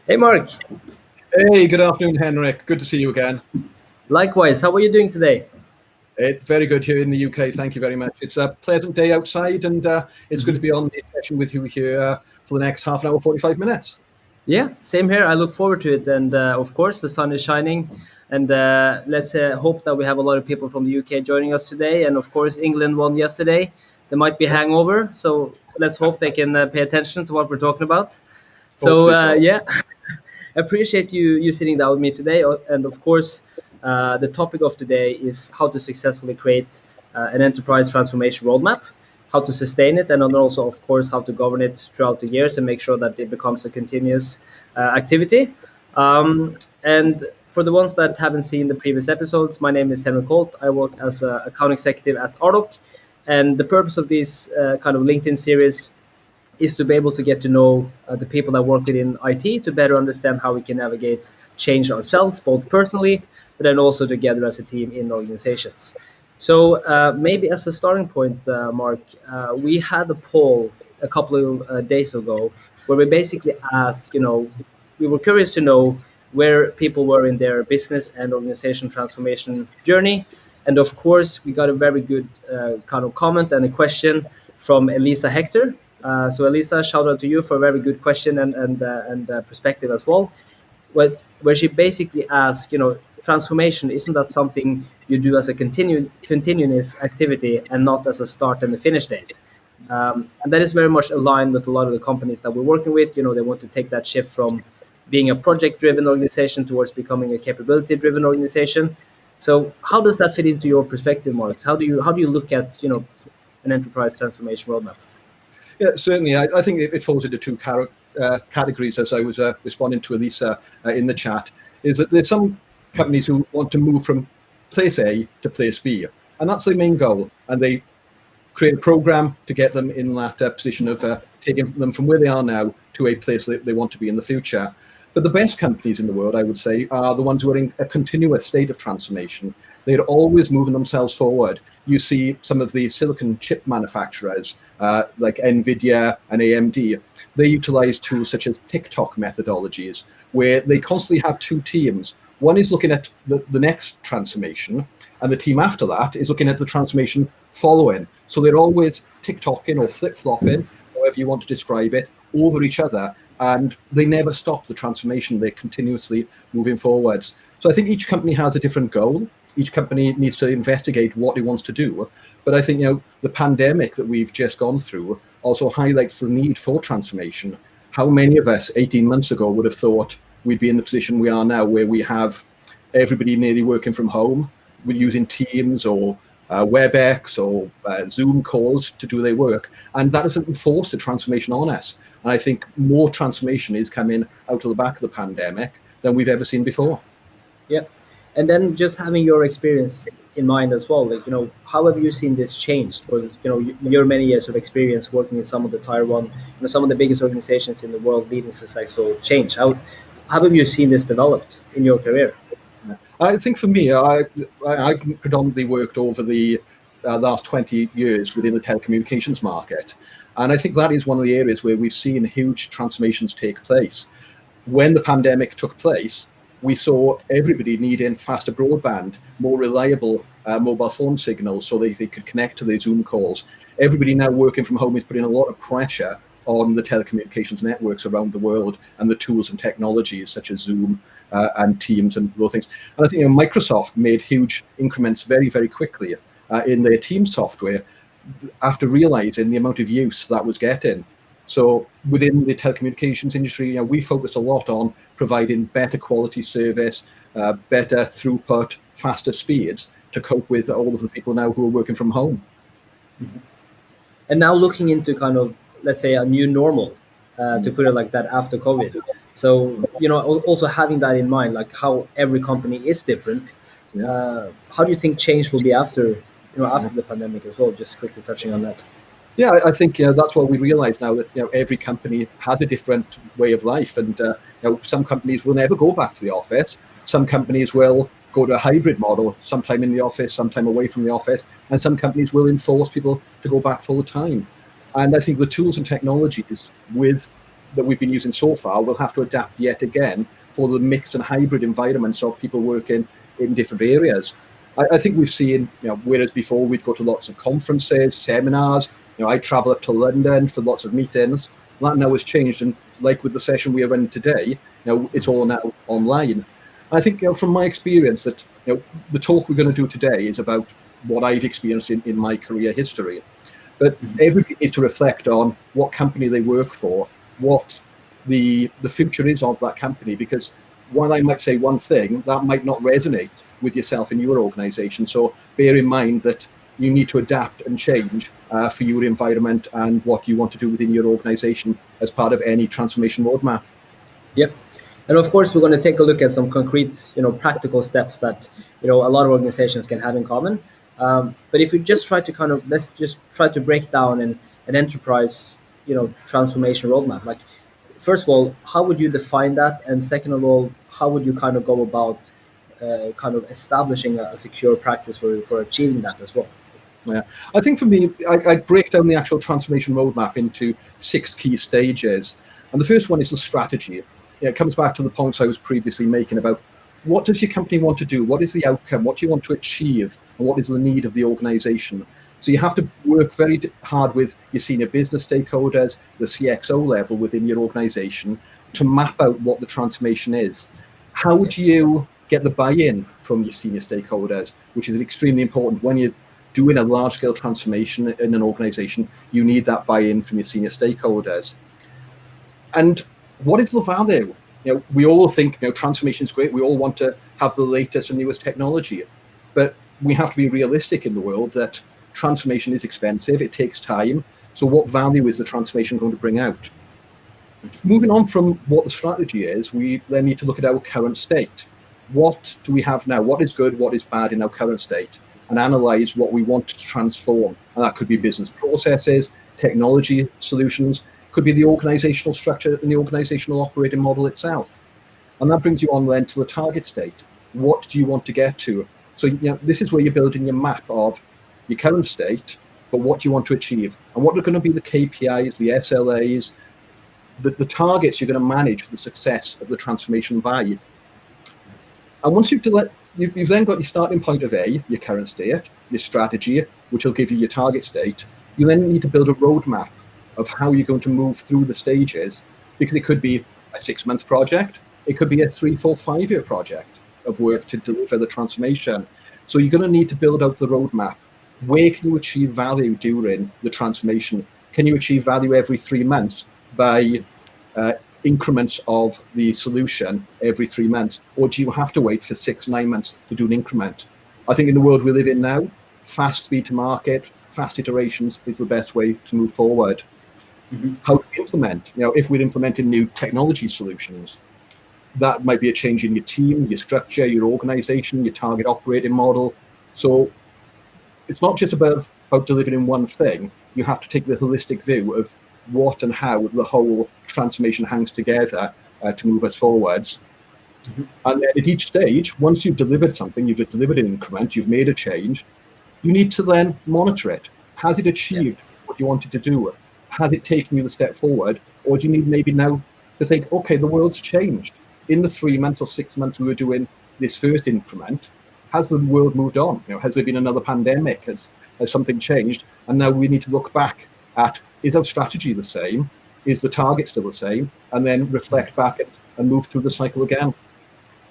Hey Mark, Hey, good afternoon, Henrik. Good to see you again. likewise, how are you doing today? Very good here in the UK. Thank you very much. It's a pleasant day outside, and it's good to Mhm. be on the session with you here for the next half an hour, 45 minutes. Yeah, same here. I look forward to it. And of course, the sun is shining. And let's hope that we have a lot of people from the UK joining us today. And of course, England won yesterday. There might be Yes, hangover. So let's hope they can pay attention to what we're talking about. So, hopefully so. yeah, appreciate you sitting down with me today. And of course, the topic of today is how to successfully create an enterprise transformation roadmap, how to sustain it, and then also, of course, how to govern it throughout the years and make sure that it becomes a continuous activity. And for the ones that haven't seen the previous episodes, my name is Henrik Holt. I work as an account executive at Ardoq. And the purpose of this kind of LinkedIn series is to be able to get to know the people that work within IT to better understand how we can navigate change ourselves, both personally, but then also together as a team in organizations. So maybe as a starting point, Mark, we had a poll a couple of days ago where we basically asked, we were curious to know where people were in their business and organization transformation journey. And of course, we got a very good kind of comment and a question from Elisa Hector. So Elisa, shout out to you for a very good question and perspective as well. Where she basically asks, transformation, isn't that something you do as a continuous activity and not as a start and a finish date? And that is very much aligned with a lot of the companies that we're working with. They want to take that shift from being a project-driven organization towards becoming a capability-driven organization. So how does that fit into your perspective, Marks? How do you look at an enterprise transformation roadmap? Yeah, certainly. I think it falls into two categories, as I was responding to Elisa in the chat. Is that there's some companies who want to move from place A to place B, and that's their main goal, and they create a program to get them in that position of taking them from where they are now to a place that they want to be in the future. But the best companies in the world, I would say, are the ones who are in a continuous state of transformation. They're always moving themselves forward. You see some of the silicon chip manufacturers, like NVIDIA and AMD, they utilize tools such as TikTok methodologies, where they constantly have two teams. One is looking at the next transformation, and the team after that is looking at the transformation following. So they're always tick-tocking or flip-flopping, however you want to describe it, over each other, and they never stop the transformation. They're continuously moving forwards. So I think each company has a different goal. Each company needs to investigate what it wants to do. But I think the pandemic that we've just gone through also highlights the need for transformation. How many of us 18 months ago would have thought we'd be in the position we are now, where we have everybody nearly working from home, we're using Teams or WebEx or Zoom calls to do their work, and that has enforced a transformation on us. And I think more transformation is coming out of the back of the pandemic than we've ever seen before. Yeah. And then just having your experience in mind as well, like, how have you seen this changed for, your many years of experience working in some of the tier one, some of the biggest organizations in the world leading successful change? How have you seen this developed in your career? I think for me, I've predominantly worked over the last 20 years within the telecommunications market. And I think that is one of the areas where we've seen huge transformations take place. When the pandemic took place, we saw everybody needing faster broadband, more reliable mobile phone signals so they could connect to their Zoom calls. Everybody now working from home is putting a lot of pressure on the telecommunications networks around the world and the tools and technologies such as Zoom and Teams and those things. And I think Microsoft made huge increments very, very quickly in their Teams software after realizing the amount of use that was getting. So within the telecommunications industry, we focus a lot on providing better quality service, better throughput, faster speeds to cope with all of the people now who are working from home. And now looking into kind of, let's say, a new normal, to put it like that, after COVID. So, also having that in mind, like how every company is different. Yeah. How do you think change will be after the pandemic as well? Just quickly touching on that. Yeah, I think that's what we realize now, that every company has a different way of life, and some companies will never go back to the office. Some companies will go to a hybrid model, sometime in the office, sometime away from the office, and some companies will enforce people to go back full time. And I think the tools and technologies with that we've been using so far will have to adapt yet again for the mixed and hybrid environments of people working in different areas. I think we've seen, whereas before we'd go to lots of conferences, seminars, I travel up to London for lots of meetings. That now has changed, and like with the session we are running today, it's all now online. I think, from my experience, that the talk we're going to do today is about what I've experienced in my career history. But everybody needs to reflect on what company they work for, what the future is of that company, because while I might say one thing, that might not resonate with yourself in your organization. So bear in mind that you need to adapt and change for your environment and what you want to do within your organization as part of any transformation roadmap. Yep. And of course, we're going to take a look at some concrete, practical steps that, a lot of organizations can have in common. But if we just try to let's just try to break down an enterprise, transformation roadmap. Like, first of all, how would you define that? And second of all, how would you kind of go about establishing a secure practice for achieving that as well? Yeah, I think for me, I break down the actual transformation roadmap into 6 key stages. And the first one is the strategy. It comes back to the points I was previously making about what does your company want to do? What is the outcome? What do you want to achieve? And what is the need of the organization? So you have to work very hard with your senior business stakeholders, the CXO level within your organization, to map out what the transformation is. How would you get the buy-in from your senior stakeholders, which is extremely important when you're doing a large-scale transformation in an organization? You need that buy-in from your senior stakeholders. And what is the value? We all think transformation is great. We all want to have the latest and newest technology, but we have to be realistic in the world that transformation is expensive. It takes time. So what value is the transformation going to bring out? Moving on from what the strategy is, we then need to look at our current state. What do we have now? What is good? What is bad in our current state? And analyze what we want to transform. And that could be business processes, technology solutions, could be the organizational structure and the organizational operating model itself. And that brings you on then to the target state. What do you want to get to? So this is where you're building your map of your current state, but what do you want to achieve? And what are going to be the KPIs, the SLAs, the targets you're going to manage the success of the transformation by. And once you've then got your starting point of A, your current state, your strategy, which will give you your target state, you then need to build a roadmap of how you're going to move through the stages, because it could be a 6-month project, it could be a 3, 4, 5-year project of work to deliver the transformation. So you're going to need to build out the roadmap. Where can you achieve value during the transformation? Can you achieve value every 3 months by increments of the solution every 3 months? Or do you have to wait for 6, 9 months to do an increment? I think in the world we live in now, fast speed to market, fast iterations is the best way to move forward. How do we implement? If we're implementing new technology solutions, that might be a change in your team, your structure, your organization, your target operating model. So it's not just about delivering one thing. You have to take the holistic view of what and how the whole transformation hangs together to move us forwards. And then at each stage, once you've delivered something, you've delivered an increment, you've made a change, you need to then monitor it. Has it achieved what you wanted to do? Has it taken you the step forward? Or do you need maybe now to think, okay, the world's changed. In the 3 months or 6 months we were doing this first increment, has the world moved on? Has there been another pandemic? Has something changed? And now we need to look back at, is our strategy the same? Is the target still the same? And then reflect back and move through the cycle again.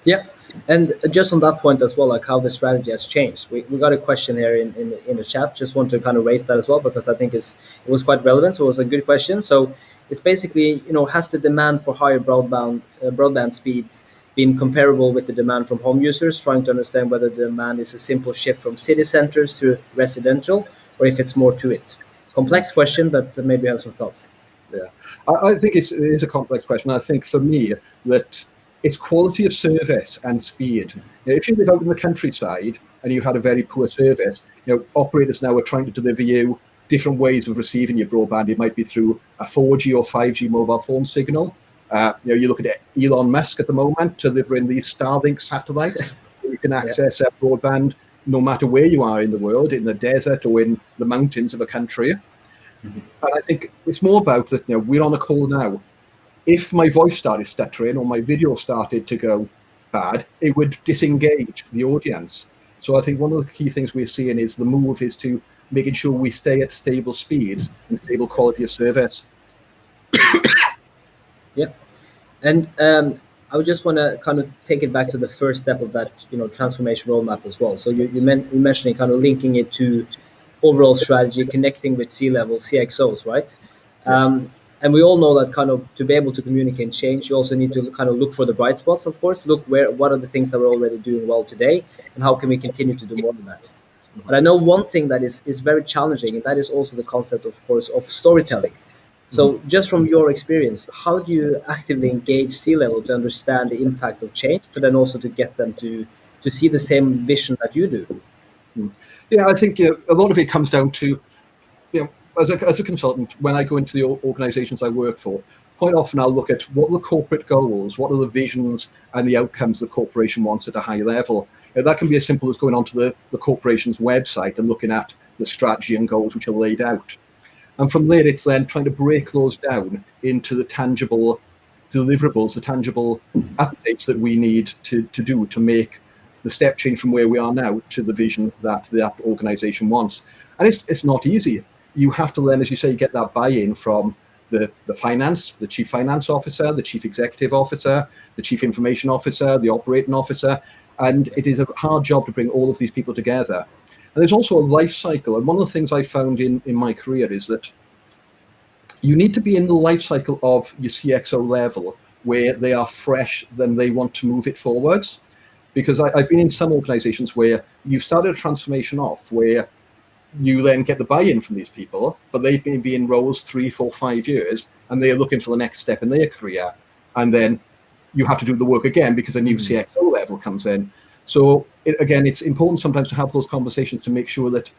Yeah, and just on that point as well, like how the strategy has changed. We got a question here in the chat. Just want to kind of raise that as well, because I think it was quite relevant. So it was a good question. So it's basically, has the demand for higher broadband speeds been comparable with the demand from home users? Trying to understand whether the demand is a simple shift from city centers to residential, or if it's more to it. Complex question, but maybe you have some thoughts. Yeah, I think it is a complex question. I think for me that it's quality of service and speed. If you live out in the countryside and you had a very poor service, operators now are trying to deliver you different ways of receiving your broadband. It might be through a 4G or 5G mobile phone signal. You look at Elon Musk at the moment delivering these Starlink satellites. You can access broadband no matter where you are in the world, in the desert or in the mountains of a country. And I think it's more about that. We're on a call now. if my voice started stuttering or my video started to go bad, it would disengage the audience. So I think one of the key things we're seeing is the move is to making sure we stay at stable speeds and stable quality of service. Yeah. And I would just want to kind of take it back to the first step of that, transformation roadmap as well. So you mentioning kind of linking it to overall strategy, connecting with C-level CXOs, right? Yes. And we all know that kind of to be able to communicate change, you also need to kind of look for the bright spots. Of course, look what are the things that we're already doing well today, and how can we continue to do more of that. But I know one thing that is very challenging, and that is also the concept, of course, of storytelling. So, just from your experience, how do you actively engage C-level to understand the impact of change, but then also to get them to see the same vision that you do? Yeah, I think a lot of it comes down to, as a consultant, when I go into the organizations I work for, quite often I'll look at what are the corporate goals, what are the visions and the outcomes the corporation wants at a high level. That can be as simple as going onto the corporation's website and looking at the strategy and goals which are laid out. And from there, it's then trying to break those down into the tangible deliverables, the tangible updates that we need to do to make the step change from where we are now to the vision that that organization wants. And it's not easy. You have to then, as you say, get that buy-in from the finance, the chief finance officer, the chief executive officer, the chief information officer, the operating officer. And it is a hard job to bring all of these people together. And there's also a life cycle. And one of the things I found in my career is that you need to be in the life cycle of your CXO level where they are fresh, then they want to move it forwards. Because I've been in some organizations where you started a transformation off, where you then get the buy-in from these people, but they've been in roles 3, 4, 5 years, and they're looking for the next step in their career. And then you have to do the work again because a new CXO level comes in. So again, it's important sometimes to have those conversations to make sure that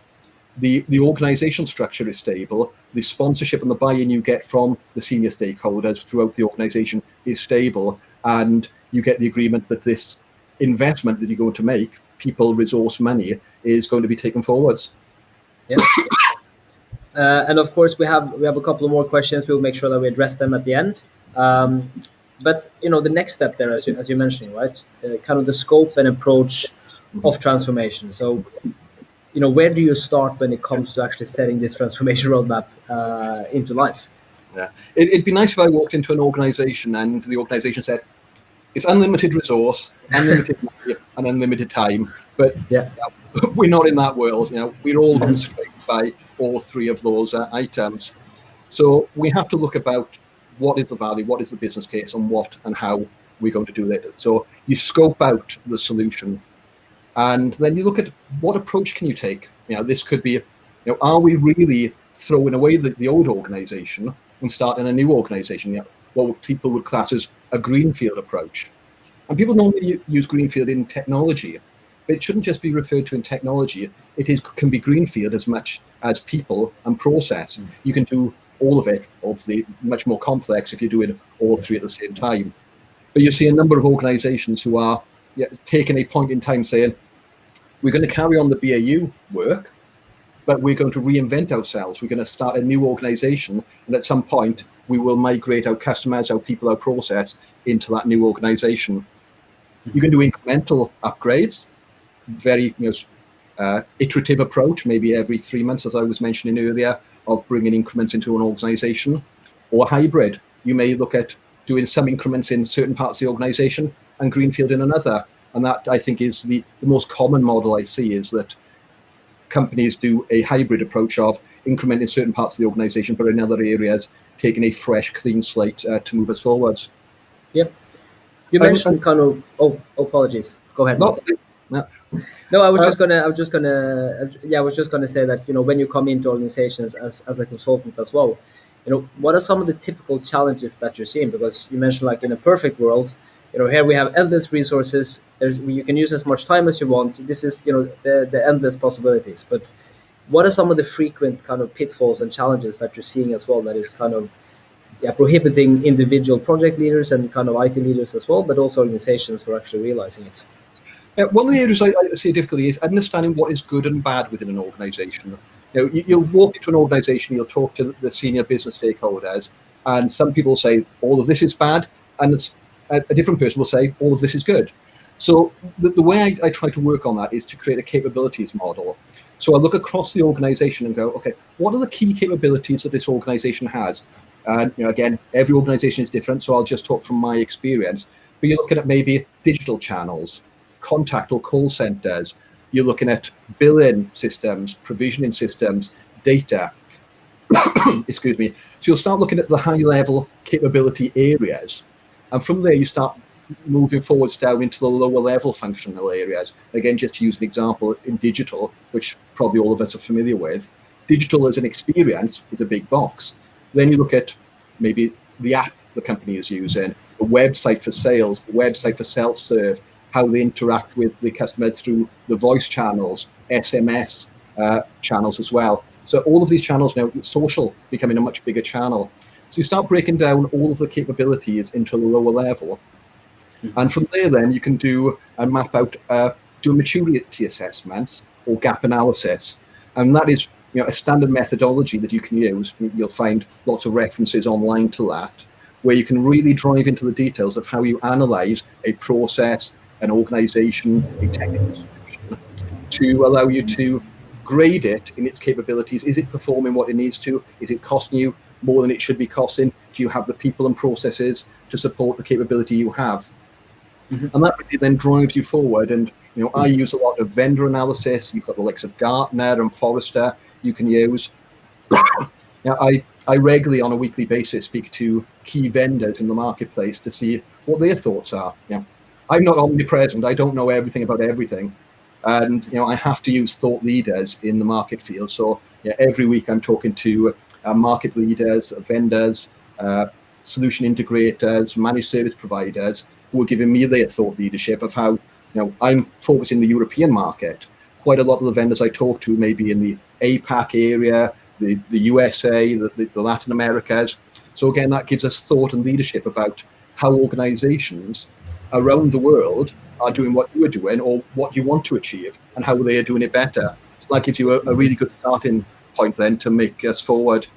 the organization structure is stable, the sponsorship and the buy-in you get from the senior stakeholders throughout the organization is stable, and you get the agreement that this investment that you're going to make, people, resource, money, is going to be taken forwards. Yeah. And of course, we have a couple of more questions. We'll make sure that we address them at the end. But the next step there, as you're mentioning, right, kind of the scope and approach of transformation. So, where do you start when it comes to actually setting this transformation roadmap into life? Yeah, it'd be nice if I walked into an organization and the organization said, it's unlimited resource, unlimited money, and unlimited time. But yeah, we're not in that world. We're all constrained by all three of those items. So we have to look about what is the value, what is the business case, and what and how we're going to do it. So you scope out the solution, and then you look at what approach can you take. This could be, are we really throwing away the old organization and starting a new organization? What people would class as a greenfield approach. And people normally use greenfield in technology, but it shouldn't just be referred to in technology. Can be greenfield as much as people and process. You can do all of it, obviously much more complex if you're doing all three at the same time. But you see a number of organizations who are taking a point in time saying, we're going to carry on the BAU work, but we're going to reinvent ourselves. We're going to start a new organization, and at some point, we will migrate our customers, our people, our process into that new organization. You can do incremental upgrades, very iterative approach, maybe every 3 months, as I was mentioning earlier, of bringing increments into an organization, or hybrid. You may look at doing some increments in certain parts of the organization and greenfield in another. And that, I think, is the most common model I see, is that companies do a hybrid approach of incrementing certain parts of the organization, but in other areas, taking a fresh, clean slate to move us forwards. Yep. You mentioned kind of. Oh, apologies. Go ahead. No, I was just gonna say that when you come into organizations as a consultant as well, what are some of the typical challenges that you're seeing? Because you mentioned, like, in a perfect world, here we have endless resources. You can use as much time as you want. This is the endless possibilities. But what are some of the frequent kind of pitfalls and challenges that you're seeing as well, that is kind of prohibiting individual project leaders and kind of IT leaders as well, but also organizations for actually realizing it? One of the areas I see difficulty is understanding what is good and bad within an organization. You'll walk into an organization, you'll talk to the senior business stakeholders, And some people say all of this is bad, and a different person will say all of this is good. So the way I try to work on that is to create a capabilities model. So I look across the organization and go, okay, what are the key capabilities that this organization has? And again, every organization is different, so I'll just talk from my experience. But you're looking at maybe digital channels, contact or call centers. You're looking at billing systems, provisioning systems, data. Excuse me. So you'll start looking at the high level capability areas. And from there, you start moving forwards down into the lower level functional areas. Again, just to use an example in digital, which probably all of us are familiar with, digital as an experience is a big box. Then you look at maybe the app the company is using, the website for sales, the website for self-serve, how they interact with the customer through the voice channels, SMS channels as well. So all of these channels now, social becoming a much bigger channel. So you start breaking down all of the capabilities into the lower level. And from there, then you can do and map out, do a maturity assessment or gap analysis. And that is a standard methodology that you can use. You'll find lots of references online to that, where you can really drive into the details of how you analyze a process, an organization, a technical solution, to allow you to grade it in its capabilities. Is it performing what it needs to? Is it costing you more than it should be costing? Do you have the people and processes to support the capability you have? And that really then drives you forward. And I use a lot of vendor analysis. You've got the likes of Gartner and Forrester you can use. I regularly, on a weekly basis, speak to key vendors in the marketplace to see what their thoughts are. I'm not omnipresent. I don't know everything about everything. And I have to use thought leaders in the market field. So every week I'm talking to market leaders, vendors, solution integrators, managed service providers, who are giving me their thought leadership of how I'm focusing the European market. Quite a lot of the vendors I talk to may be in the APAC area, the USA, the Latin Americas. So again, that gives us thought and leadership about how organizations around the world are doing what you are doing or what you want to achieve and how they are doing it better. So that gives you a really good starting point then to make us forward.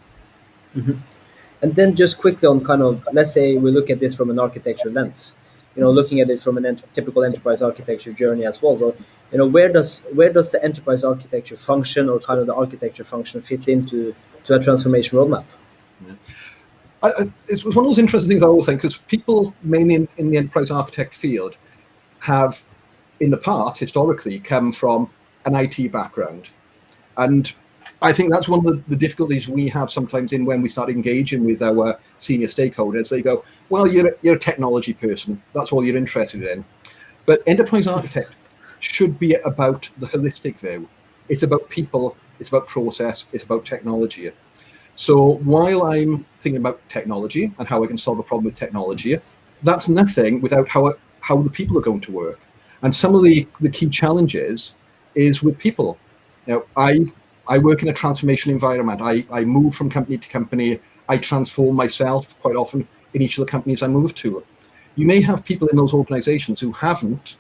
And then just quickly on kind of, let's say we look at this from an architecture lens, looking at this from a typical enterprise architecture journey as well. So, where does the enterprise architecture function, or kind of the architecture function, fits into a transformation roadmap? It's one of those interesting things I always think, because people mainly in the enterprise architect field have, in the past, historically, come from an IT background. And I think that's one of the difficulties we have sometimes in when we start engaging with our senior stakeholders. They go, well, you're a technology person. That's all you're interested in. But enterprise architect should be about the holistic view. It's about people, it's about process, it's about technology. So while I'm thinking about technology and how I can solve a problem with technology, that's nothing without how the people are going to work. And some of the key challenges is with people. I work in a transformation environment. I move from company to company. I transform myself quite often in each of the companies I move to. You may have people in those organizations who haven't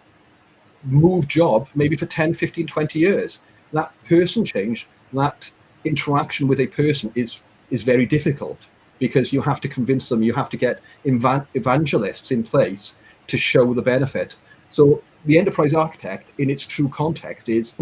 moved job maybe for 10, 15, 20 years. That person change, that interaction with a person is very difficult, because you have to convince them, you have to get evangelists in place to show the benefit. So the enterprise architect in its true context is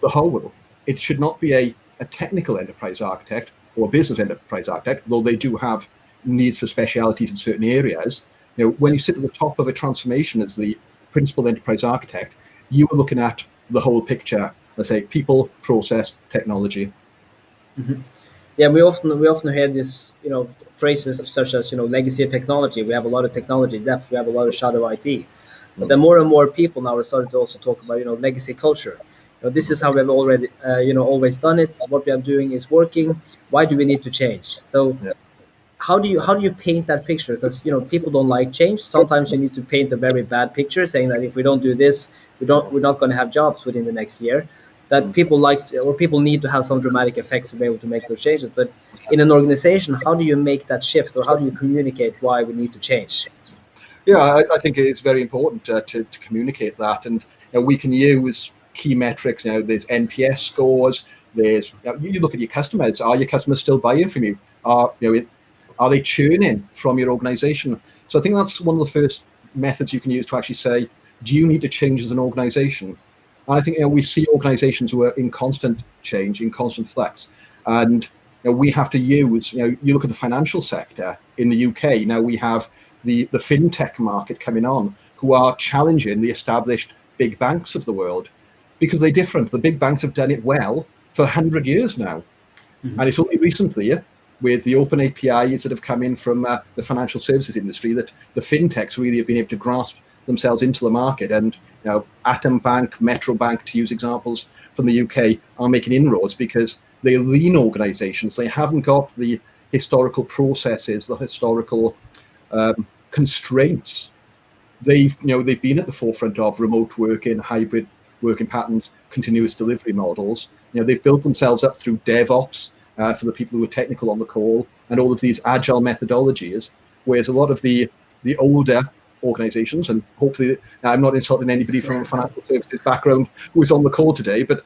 the whole. It should not be a technical enterprise architect or a business enterprise architect, though they do have needs for specialities in certain areas. When you sit at the top of a transformation as the principal enterprise architect, you are looking at the whole picture. Let's say people, process, technology. Yeah, we often hear this, phrases such as, legacy technology. We have a lot of technology depth. We have a lot of shadow IT. But then more and more people now are starting to also talk about, legacy culture. This is how we've already, always done it. What we are doing is working. Why do we need to change? So, how do you paint that picture? Because people don't like change. Sometimes you need to paint a very bad picture, saying that if we don't do this, we're not going to have jobs within the next year. That people people need to have some dramatic effects to be able to make those changes. But in an organization, how do you make that shift, or how do you communicate why we need to change? Yeah, I think it's very important to communicate that, and we can use key metrics. There's NPS scores. There's you look at your customers. Are your customers still buying from you? Are they churning from your organization? So I think that's one of the first methods you can use to actually say, do you need to change as an organization? And I think we see organizations who are in constant change, in constant flux. And we have to use, you look at the financial sector in the UK, now we have the fintech market coming on, who are challenging the established big banks of the world because they're different. The big banks have done it well for 100 years now. And it's only recently, with the open APIs that have come in from the financial services industry, that the fintechs really have been able to grasp themselves into the market. And Atom Bank, Metro Bank, to use examples from the UK, are making inroads because they're lean organizations. They haven't got the historical processes, the historical constraints. They've been at the forefront of remote working, hybrid working patterns, continuous delivery models. They've built themselves up through DevOps, for the people who are technical on the call, and all of these agile methodologies, whereas a lot of the older organizations, and hopefully I'm not insulting anybody from a financial services background who is on the call today, but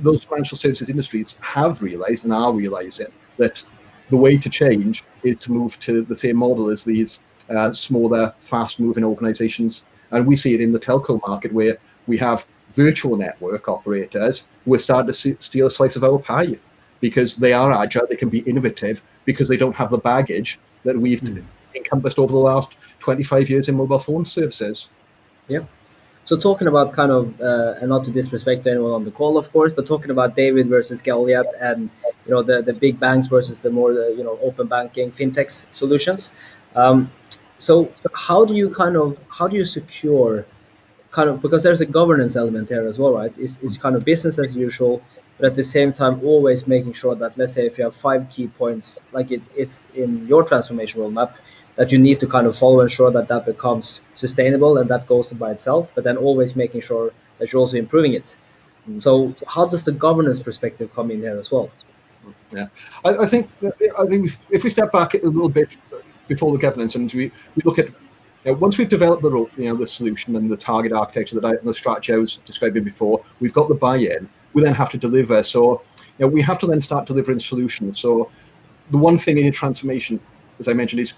those financial services industries have realized and are realizing that the way to change is to move to the same model as these smaller, fast-moving organizations. And we see it in the telco market, where we have virtual network operators who are starting to steal a slice of our pie, because they are agile, they can be innovative, because they don't have the baggage that we've encompassed over the last 25 years in mobile phone services. Yeah. So talking about kind of, and not to disrespect anyone on the call, of course, but talking about David versus Goliath, and the big banks versus the more open banking fintech solutions. So how do you secure kind of, because there's a governance element here as well, right? It's kind of business as usual, but at the same time always making sure that, let's say if you have 5 key points, like it's in your transformation roadmap, that you need to kind of follow, ensure that that becomes sustainable and that goes by itself, but then always making sure that you're also improving it. So how does the governance perspective come in here as well? Yeah, I think if we step back a little bit before the governance, and we look at once we've developed the solution and the target architecture the strategy I was describing before, we've got the buy-in. We then have to deliver. So we have to then start delivering solutions. So the one thing in a transformation, as I mentioned, is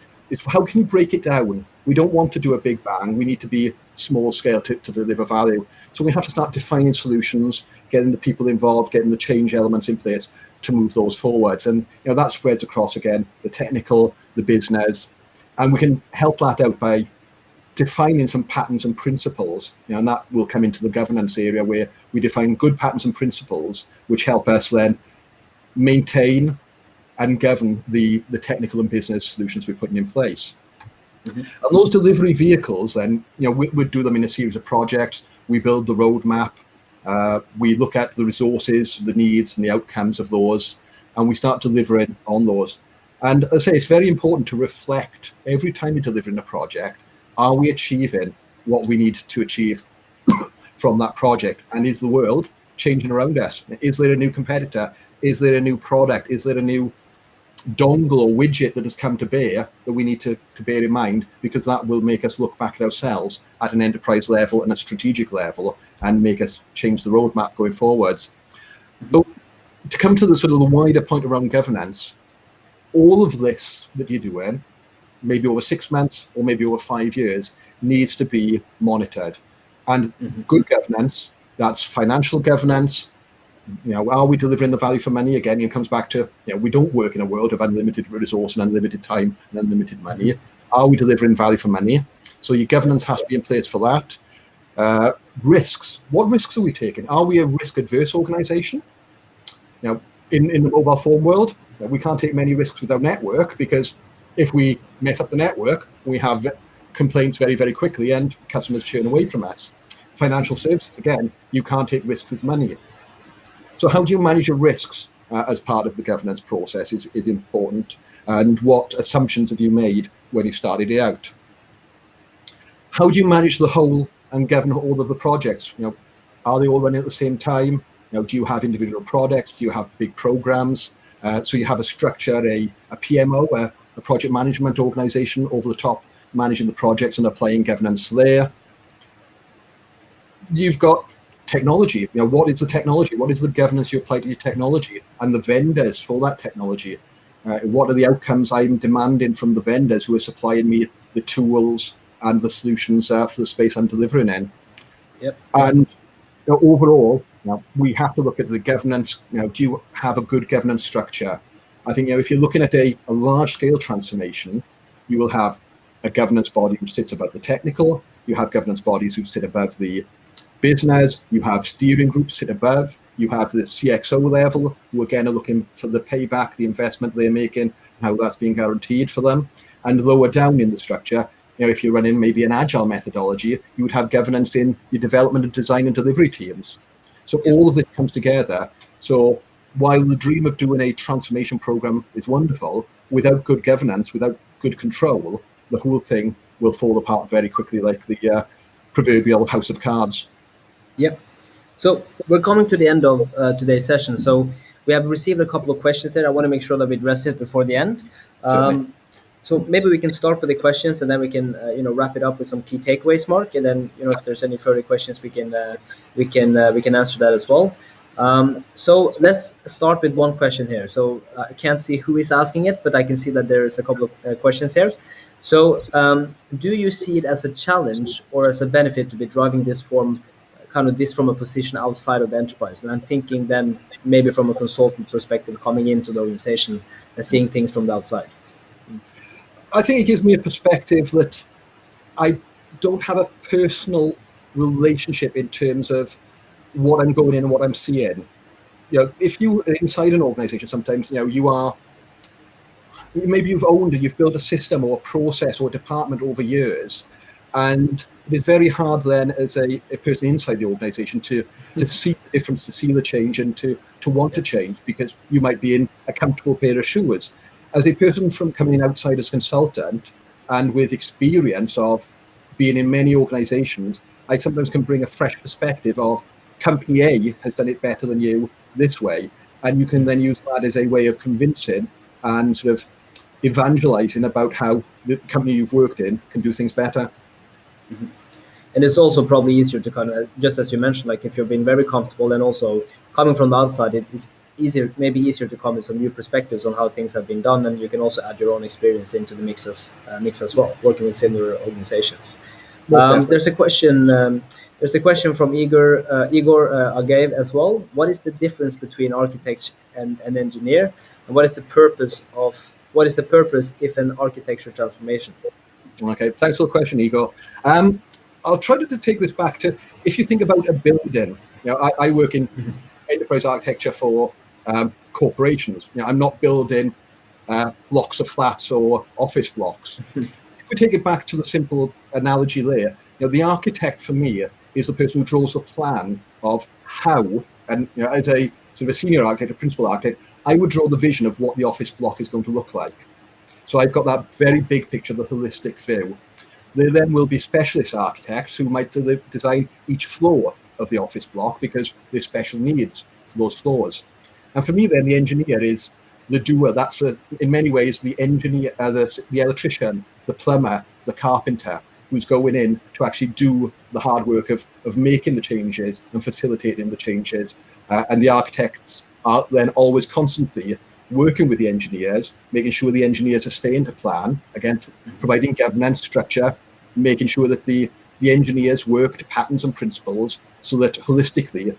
how can you break it down? We don't want to do a big bang. We need to be small scale to deliver value. So we have to start defining solutions, getting the people involved, getting the change elements in place to move those forwards. And that spreads across, again, the technical, the business, and we can help that out by defining some patterns and principles, and that will come into the governance area, where we define good patterns and principles which help us then maintain and govern the technical and business solutions we're putting in place. And those delivery vehicles, then we do them in a series of projects. We build the roadmap, we look at the resources, the needs and the outcomes of those, and we start delivering on those. And as I say, it's very important to reflect every time you're delivering a project. Are we achieving what we need to achieve from that project? And is the world changing around us? Is there a new competitor? Is there a new product? Is there a new dongle or widget that has come to bear that we need to bear in mind? Because that will make us look back at ourselves at an enterprise level and a strategic level, and make us change the roadmap going forwards. But to come to the sort of the wider point around governance, all of this that you're doing, maybe over 6 months or maybe over 5 years, needs to be monitored. And good governance, that's financial governance. Are we delivering the value for money? Again, it comes back to, we don't work in a world of unlimited resource and unlimited time and unlimited money. Are we delivering value for money? So your governance has to be in place for that. Risks. What risks are we taking? Are we a risk-adverse organization? In the mobile phone world, we can't take many risks with our network, because if we mess up the network, we have complaints very, very quickly, and customers churn away from us. Financial services, again, you can't take risks with money. So how do you manage your risks as part of the governance process is important. And what assumptions have you made when you started it out? How do you manage the whole and govern all of the projects? Are they all running at the same time? Do you have individual products? Do you have big programs? So you have a structure, a PMO, a project management organization over the top, managing the projects and applying governance there. You've got technology. What is the technology? What is the governance you apply to your technology and the vendors for that technology? What are the outcomes I'm demanding from the vendors who are supplying me the tools and the solutions for the space I'm delivering in? Yep. And overall, we have to look at the governance. Do you have a good governance structure? I think if you're looking at a large-scale transformation, you will have a governance body which sits above the technical. You have governance bodies who sit above the business. You have steering groups sit above. You have the CXO level, who again are looking for the payback, the investment they're making, how that's being guaranteed for them. And lower down in the structure, if you're running maybe an agile methodology, you would have governance in your development and design and delivery teams. So all of it comes together. So while the dream of doing a transformation program is wonderful, without good governance, without good control, the whole thing will fall apart very quickly, like the proverbial house of cards. Yep. So we're coming to the end of today's session. So we have received a couple of questions there. I want to make sure that we address it before the end. Certainly. So maybe we can start with the questions, and then we can wrap it up with some key takeaways, Mark. And then if there's any further questions, we can answer that as well. So let's start with one question here. So I can't see who is asking it, but I can see that there's a couple of questions here. So do you see it as a challenge or as a benefit to be driving this from a position outside of the enterprise? And I'm thinking then maybe from a consultant perspective, coming into the organization and seeing things from the outside. I think it gives me a perspective that I don't have a personal relationship in terms of what I'm going in and what I'm seeing. If you are inside an organization, sometimes maybe you've owned it, you've built a system or a process or a department over years, and it is very hard then as a person inside the organization to see the difference, to see the change, and to want to change, because you might be in a comfortable pair of shoes. As a person from coming outside as consultant and with experience of being in many organizations, I sometimes can bring a fresh perspective of company A has done it better than you this way, and you can then use that as a way of convincing and sort of evangelizing about how the company you've worked in can do things better. And it's also probably easier to kind of, just as you mentioned, like if you've been very comfortable, and also coming from the outside, it is maybe easier to come with some new perspectives on how things have been done, and you can also add your own experience into the mix as well, working with similar organizations. There's a question. There's a question from Igor Agaev as well. What is the difference between architect and an engineer, and what is the purpose if an architecture transformation? Okay, thanks for the question, Igor. I'll try to take this back to, if you think about a building. I work in enterprise architecture for corporations. I'm not building blocks of flats or office blocks. If we take it back to the simple analogy there, the architect for me is the person who draws the plan of how, and as a sort of a senior architect, a principal architect, I would draw the vision of what the office block is going to look like. So I've got that very big picture, the holistic view. There then will be specialist architects who might design each floor of the office block because there's special needs for those floors. And for me then, the engineer is the doer. That's in many ways the engineer, the electrician, the plumber, the carpenter, who's going in to actually do the hard work of making the changes and facilitating the changes. And the architects are then always constantly working with the engineers, making sure the engineers are staying to plan, again, providing governance structure, making sure that the engineers work to patterns and principles, so that holistically,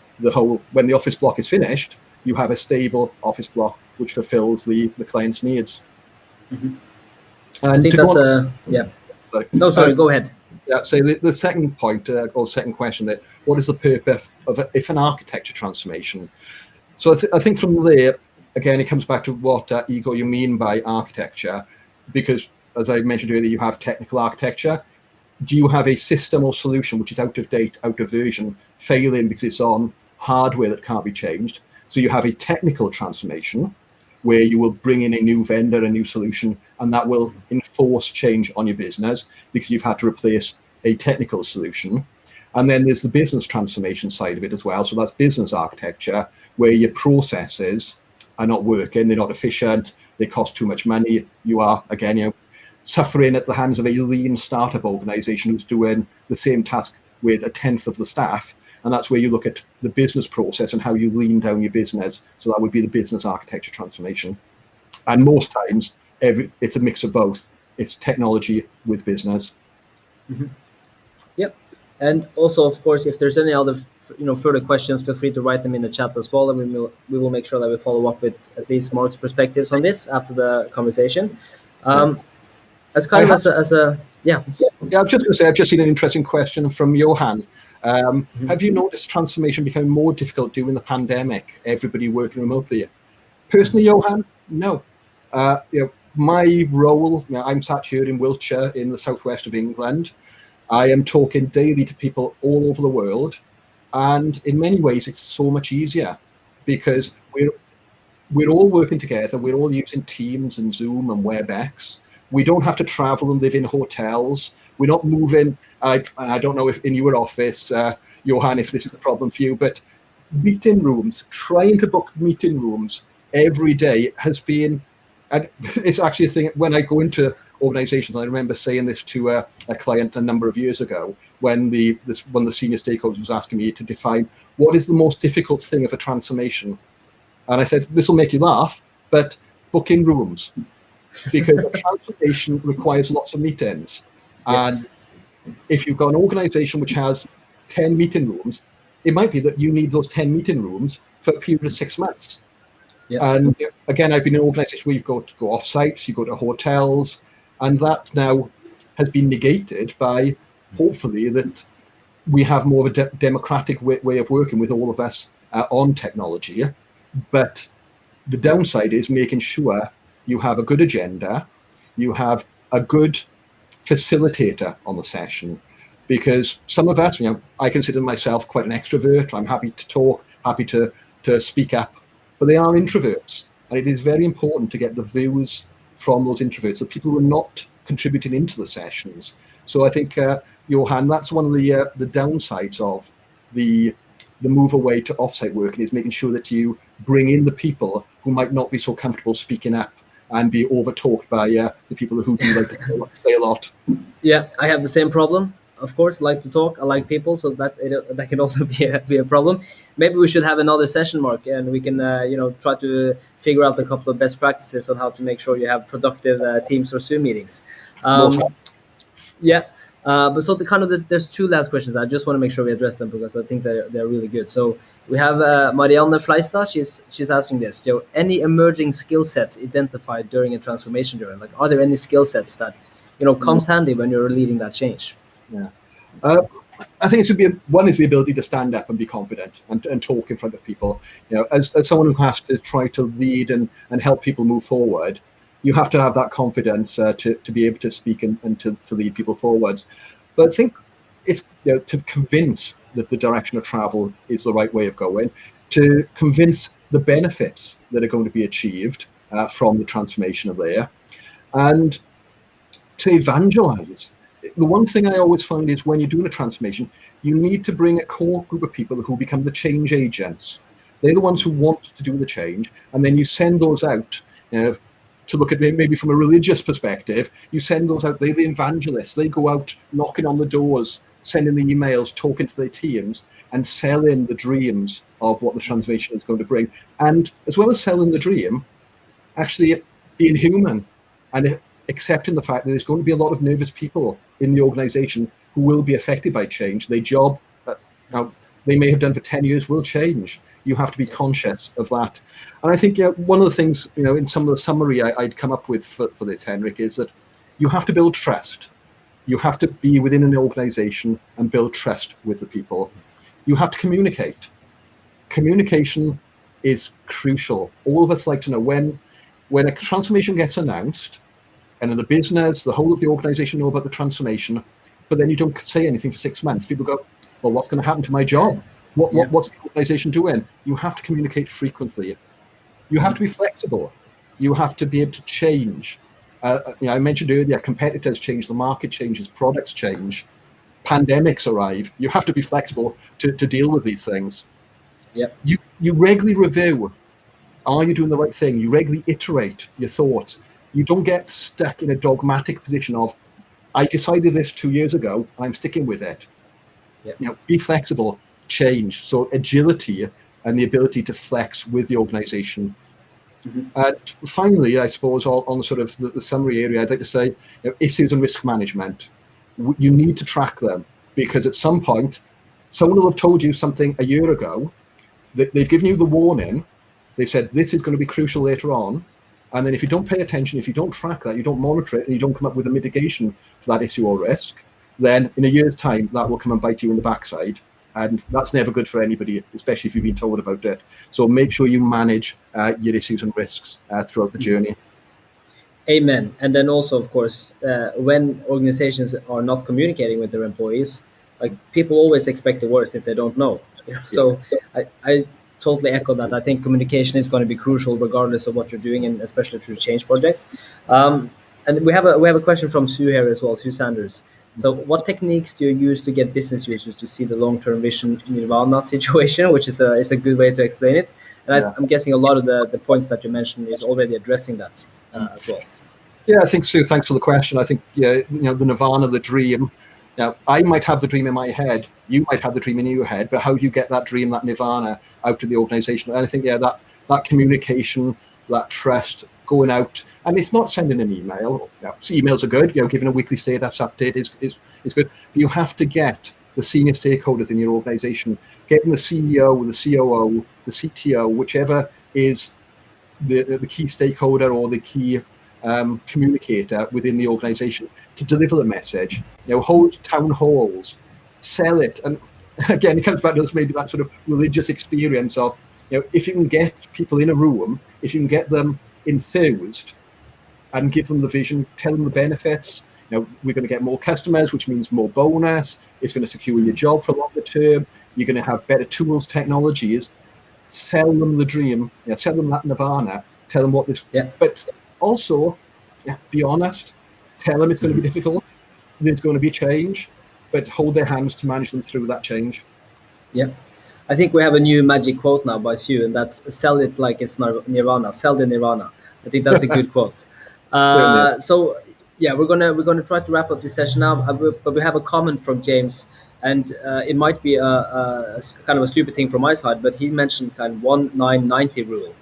when the office block is finished, you have a stable office block which fulfills the client's needs. Mm-hmm. I think that's yeah. Sorry. No, sorry, go ahead. Yeah, so the second point, or second question, that what is the purpose of if an architecture transformation? So I think from there, again, it comes back to what, Igor, you mean by architecture, because as I mentioned earlier, you have technical architecture. Do you have a system or solution which is out of date, out of version, failing because it's on hardware that can't be changed? So you have a technical transformation where you will bring in a new vendor, a new solution, and that will enforce change on your business because you've had to replace a technical solution. And then there's the business transformation side of it as well. So that's business architecture, where your processes are not working, they're not efficient, they cost too much money. You are, again, suffering at the hands of a lean startup organization who's doing the same task with 1/10 of the staff. And that's where you look at the business process and how you lean down your business. So that would be the business architecture transformation. And most times, it's a mix of both. It's technology with business. Yep. And also, of course, if there's any other further questions, feel free to write them in the chat as well, and we will make sure that we follow up with at least Mark's perspectives on this after the conversation. Yeah. As kind of as a yeah. Yeah, I was just going to say, I've just seen an interesting question from Johan. Have you noticed transformation becoming more difficult during the pandemic? Everybody working remotely. Personally, Johan, no. My role, I'm sat here in Wiltshire in the southwest of England. I am talking daily to people all over the world, and in many ways, it's so much easier because we're all working together. We're all using Teams and Zoom and WebEx. We don't have to travel and live in hotels. We're not moving. I don't know if in your office, Johan, if this is a problem for you, but meeting rooms, trying to book meeting rooms every day has been, and it's actually a thing when I go into organizations. I remember saying this to a client a number of years ago when one of the senior stakeholders was asking me to define what is the most difficult thing of a transformation. And I said, this will make you laugh, but booking rooms, because a transformation requires lots of meetings. Yes. And if you've got an organization which has 10 meeting rooms, it might be that you need those 10 meeting rooms for a period of 6 months. Yep. And again, I've been in organizations where you've got to go off sites, you go to hotels, and that now has been negated by, hopefully, that we have more of a democratic way of working with all of us on technology. But the downside is making sure you have a good agenda, you have a good facilitator on the session, because some of us, I consider myself quite an extrovert. I'm happy to talk, happy to speak up, but they are introverts, and it is very important to get the views from those introverts, the people who are not contributing into the sessions. So I think, Johan, that's one of the downsides of the move away to offsite working, is making sure that you bring in the people who might not be so comfortable speaking up and be overtalked by the people who do like to say a lot. Yeah, I have the same problem. Of course, I like to talk. I like people, so that can also be a problem. Maybe we should have another session, Mark, and we can try to figure out a couple of best practices on how to make sure you have productive Teams or Zoom meetings. Yeah. But so there's two last questions. I just want to make sure we address them because I think they're really good. So we have Marianne Fleistad. She's asking this. Any emerging skill sets identified during a transformation journey? Like, are there any skill sets that comes handy when you're leading that change? Yeah. I think it should be one is the ability to stand up and be confident and talk in front of people. As someone who has to try to lead and help people move forward, you have to have that confidence to be able to speak and to lead people forward. But I think it's to convince that the direction of travel is the right way of going, to convince the benefits that are going to be achieved from the transformation of there, and to evangelize. The one thing I always find is when you're doing a transformation, you need to bring a core group of people who become the change agents. They're the ones who want to do the change, and then you send those out. To look at maybe from a religious perspective, you send those out. They're the evangelists. They go out knocking on the doors, sending the emails, talking to their teams, and selling the dreams of what the transformation is going to bring. And as well as selling the dream, actually being human and accepting the fact that there's going to be a lot of nervous people in the organization who will be affected by change. Their job, now they may have done for 10 years, will change. You have to be conscious of that. And I think one of the things, in some of the summary I'd come up with for this, Henrik, is that you have to build trust. You have to be within an organization and build trust with the people. You have to communicate. Communication is crucial. All of us like to know when a transformation gets announced, and in the business, the whole of the organization know about the transformation, but then you don't say anything for 6 months. People go, well, what's going to happen to my job? What's the organization doing? You have to communicate frequently. You have to be flexible. You have to be able to change. I mentioned earlier, competitors change, the market changes, products change, pandemics arrive. You have to be flexible to deal with these things. Yep. You regularly review. Are you doing the right thing? You regularly iterate your thoughts. You don't get stuck in a dogmatic position of, I decided this 2 years ago, I'm sticking with it. Yep. Be flexible, change. So agility and the ability to flex with the organization And finally, I suppose, on sort of the summary area, I'd like to say, issues and risk management. You need to track them, because at some point, someone will have told you something a year ago. They've given you the warning. They've said this is going to be crucial later on. And then if you don't pay attention, if you don't track that, you don't monitor it, and you don't come up with a mitigation for that issue or risk, then in a year's time, that will come and bite you in the backside. And that's never good for anybody, especially if you've been told about it. So make sure you manage your issues and risks throughout the journey. Amen. And then also, of course, when organizations are not communicating with their employees, like people always expect the worst if they don't know. So I totally echo that. I think communication is going to be crucial regardless of what you're doing, and especially through change projects. And we have a question from Sue here as well, Sue Sanders. So, what techniques do you use to get business users to see the long-term vision nirvana situation, which is a good way to explain it? And I'm guessing a lot of the points that you mentioned is already addressing that as well. Yeah, I think, Sue, thanks for the question. I think, the nirvana, the dream. Now, I might have the dream in my head. You might have the dream in your head. But how do you get that dream, that nirvana, out to the organization? And I think, that communication, that trust, going out. And it's not sending an email. So emails are good. Giving a weekly status update is good. But you have to get the senior stakeholders in your organization, getting the CEO, the COO, the CTO, whichever is the key stakeholder or the key communicator within the organization, to deliver the message. Hold town halls, sell it. And again, it comes back to maybe that sort of religious experience of, if you can get people in a room, if you can get them enthused and give them the vision, tell them the benefits. We're going to get more customers, which means more bonus. It's going to secure your job for longer term. You're going to have better tools, technologies. Sell them the dream. Sell them that nirvana. Tell them what this. But also, be honest. Tell them it's going to be difficult. There's going to be change, but hold their hands to manage them through that change. Yeah. I think we have a new magic quote now by Sue, and that's "Sell it like it's nirvana. Sell the nirvana." I think that's a good quote. So yeah, we're gonna try to wrap up this session now, but we have a comment from James, and it might be a kind of a stupid thing from my side, but he mentioned kind of 1990 rule.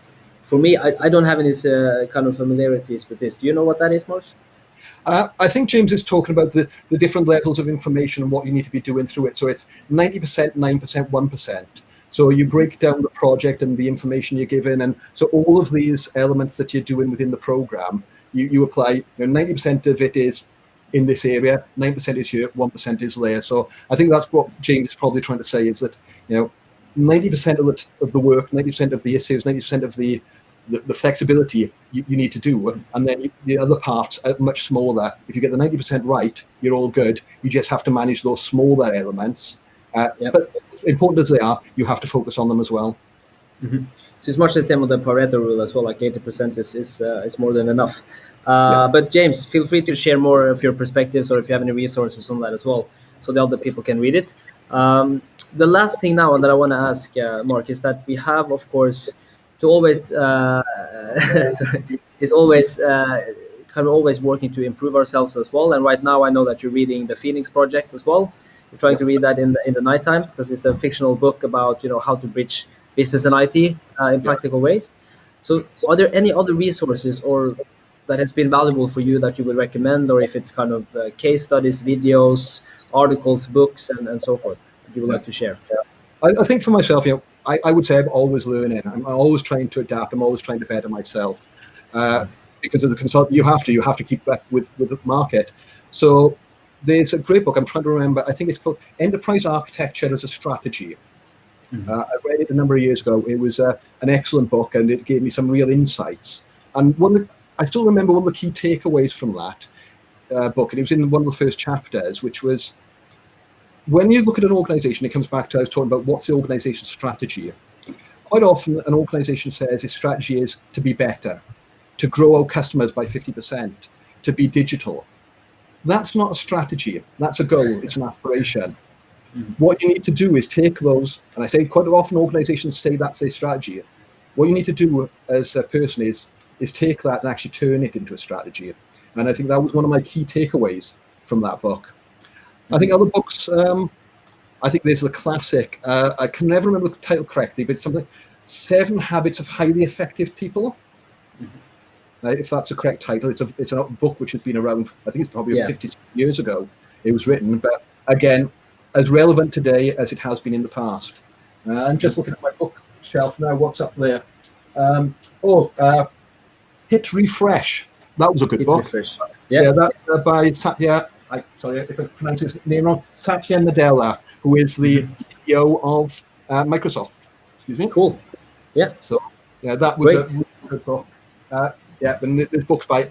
For me, I don't have any kind of familiarities with this. Do you know what that is, Mark? I think James is talking about the different levels of information and what you need to be doing through it. So it's 90%, 9%, 1%. So you break down the project and the information you're given. And so all of these elements that you're doing within the program, you apply. 90% of it is in this area, 9% is here, 1% is there. So I think that's what James is probably trying to say, is that 90% of the work, 90% of the issues, 90% of the flexibility you need to do, and then the other parts are much smaller. If you get the 90% right, you're all good. You just have to manage those smaller elements. But important as they are, you have to focus on them as well. So it's much the same with the Pareto rule as well. Like 80% is more than enough. But James, feel free to share more of your perspectives, or if you have any resources on that as well, so the other people can read it. The last thing now that I want to ask, Mark, is that we have, of course, to always is always kind of always working to improve ourselves as well. And right now, I know that you're reading the Phoenix Project as well. You're trying to read that in the nighttime, because it's a fictional book about how to bridge business and IT in practical ways. So, are there any other resources or that has been valuable for you that you would recommend, or if it's kind of case studies, videos, articles, books, and so forth that you would like to share? I think for myself, I would say I'm always learning. I'm always trying to adapt. I'm always trying to better myself. Because of the consult, you have to keep up with the market. So there's a great book. I'm trying to remember. I think it's called Enterprise Architecture as a Strategy. I read it a number of years ago. It was an excellent book, and it gave me some real insights. And I still remember one of the key takeaways from that book, and it was in one of the first chapters, which was, when you look at an organization, it comes back to, I was talking about what's the organization's strategy. Quite often, an organization says its strategy is to be better, to grow our customers by 50%, to be digital. That's not a strategy. That's a goal. It's an aspiration. What you need to do is take those, and I say quite often organizations say that's their strategy. What you need to do as a person is take that and actually turn it into a strategy. And I think that was one of my key takeaways from that book. I think other books, I think there's the classic, I can never remember the title correctly, but it's something, 7 Habits of Highly Effective People. If that's the correct title. It's a book which has been around, I think it's probably 50 years ago it was written, but again, as relevant today as it has been in the past. And just looking at my bookshelf now, what's up there? Hit Refresh. That was a good book. Refresh. Yeah, that by Satya. Sorry if I pronounce his name wrong. Satya Nadella, who is the CEO of Microsoft. Excuse me. Cool. Yeah. So yeah, that was a good book. And there's books by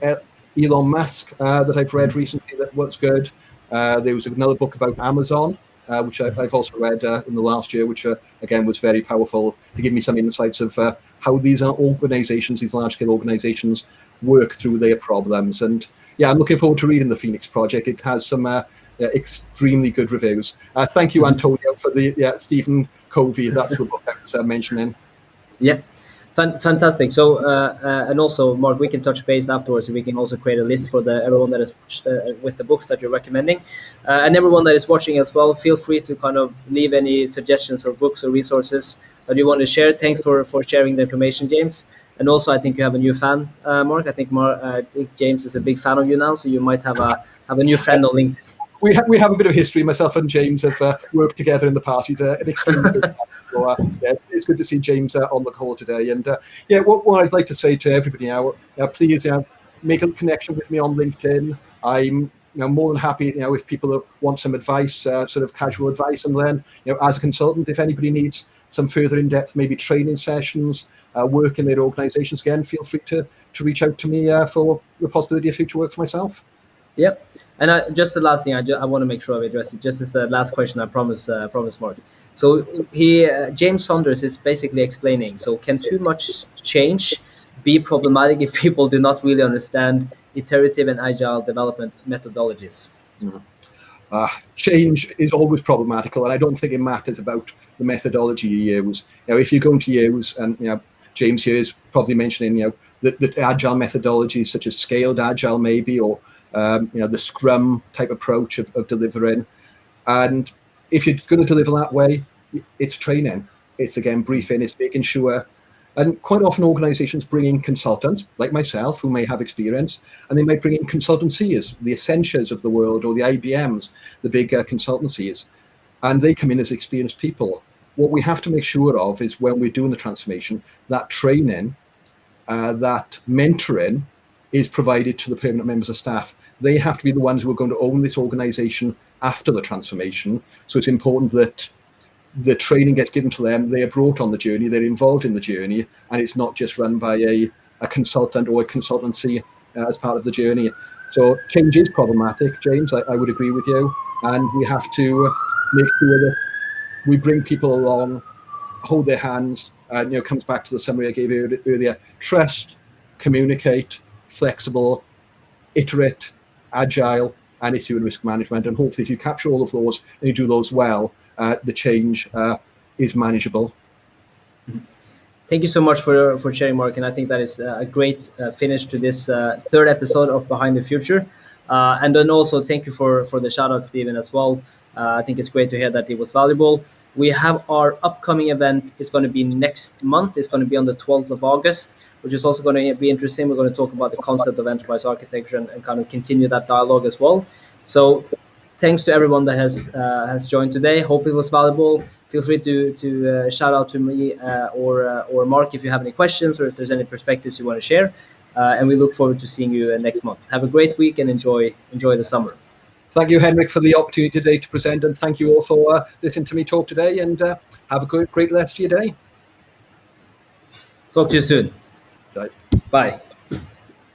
Elon Musk that I've read recently that was good. There was another book about Amazon, which I've also read in the last year, which again was very powerful to give me some insights of how these organizations, these large-scale organizations, work through their problems. And yeah, I'm looking forward to reading the Phoenix Project. It has some extremely good reviews. Thank you, Antonio, for the Stephen Covey. That's the book I was mentioning. Yeah. Fantastic. So, and also, Mark, we can touch base afterwards. We can also create a list for everyone that is with the books that you're recommending, and everyone that is watching as well. Feel free to kind of leave any suggestions or books or resources that you want to share. Thanks for sharing the information, James. And also, I think you have a new fan, Mark. I think James is a big fan of you now, so you might have a new friend on LinkedIn. We have a bit of history. Myself and James have worked together in the past. He's an extremely good man. So, it's good to see James on the call today. And what I'd like to say to everybody now, please make a connection with me on LinkedIn. I'm more than happy if people want some advice, sort of casual advice, and then as a consultant, if anybody needs some further in-depth maybe training sessions, work in their organizations, again, feel free to reach out to me for the possibility of future work for myself. Yep. And just the last thing, I want to make sure I address it. Just as the last question, I promise, Mark. So James Saunders is basically explaining. So can too much change be problematic if people do not really understand iterative and agile development methodologies? Change is always problematical, and I don't think it matters about the methodology you use. If you're going to use, and James here is probably mentioning, the agile methodologies such as scaled agile, maybe, or the Scrum type approach of delivering. And if you're going to deliver that way, it's training. It's again briefing. It's making sure. And quite often organizations bring in consultants like myself who may have experience, and they might bring in consultancies, the Accentures of the world or the IBMs, the big consultancies, and they come in as experienced people. What we have to make sure of is when we're doing the transformation, that training, that mentoring is provided to the permanent members of staff. They have to be the ones who are going to own this organization after the transformation. So it's important that the training gets given to them, they are brought on the journey, they're involved in the journey, and it's not just run by a consultant or a consultancy as part of the journey. So change is problematic, James, I would agree with you, and we have to make sure that we bring people along, hold their hands, and comes back to the summary I gave you earlier: trust, communicate, flexible, iterate, agile, and issue and risk management. And hopefully if you capture all of those and you do those well, the change is manageable. Thank you so much for sharing, Mark. And I think that is a great finish to this third episode of Behind the Future. And then also thank you for the shout out, Stephen, as well. I think it's great to hear that it was valuable. We have our upcoming event. It's going to be next month. It's going to be on the 12th of August, which is also going to be interesting. We're going to talk about the concept of enterprise architecture and kind of continue that dialogue as well. So thanks to everyone that has joined today. Hope it was valuable. Feel free to shout out to me or Mark if you have any questions or if there's any perspectives you want to share. And we look forward to seeing you next month. Have a great week and enjoy the summer. Thank you, Henrik, for the opportunity today to present, and thank you all for listening to me talk today, and have a great rest of your day. Talk to you soon. Bye. Bye.